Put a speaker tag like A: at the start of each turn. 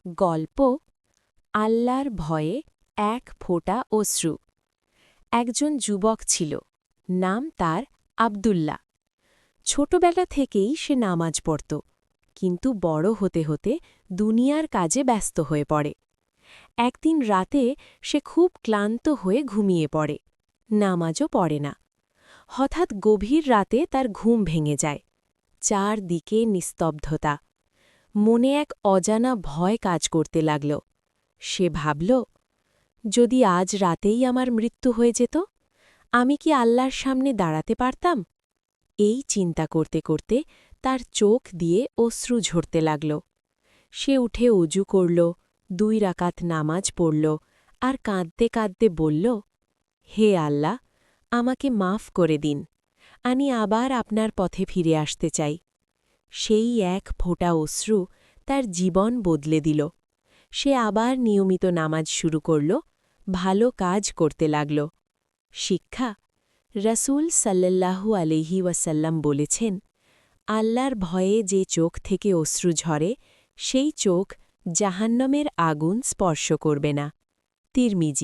A: গল্প আল্লাহর ভয়ে এক ফোঁটা অশ্রু। একজন যুবক ছিল, নাম তার আব্দুল্লাহ। ছোটবেলা থেকেই সে নামাজ পড়ত, কিন্তু বড় হতে হতে দুনিয়ার কাজে ব্যস্ত হয়ে পড়ে। একদিন রাতে সে খুব ক্লান্ত হয়ে ঘুমিয়ে পড়ে, নামাজও পড়ে না। হঠাৎ গভীর রাতে তার ঘুম ভেঙে যায়। চারদিকে নিস্তব্ধতা, মনে এক অজানা ভয় কাজ করতে লাগল। সে ভাবল, যদি আজ রাতেই আমার মৃত্যু হয়ে যেত, আমি কি আল্লাহর সামনে দাঁড়াতে পারতাম? এই চিন্তা করতে করতে তার চোখ দিয়ে অশ্রু ঝরতে লাগল। সে উঠে অজু করল, 2 রাকাত নামাজ পড়ল, আর কাঁদতে কাঁদতে বলল, হে আল্লাহ, আমাকে মাফ করে দিন, আমি আবার আপনার পথে ফিরে আসতে চাই। সেই এক ফোঁটা অশ্রু তার জীবন বদলে দিল। সে আবার নিয়মিত নামাজ শুরু করল, ভালো কাজ করতে লাগল। শিক্ষা: রাসূল সাল্লাল্লাহু আলাইহি ওয়াসাল্লাম বলেছেন, আল্লাহর ভয়ে যে চোখ থেকে অশ্রু ঝরে, সেই চোখ জাহান্নামের আগুন স্পর্শ করবে না। তিরমিজি।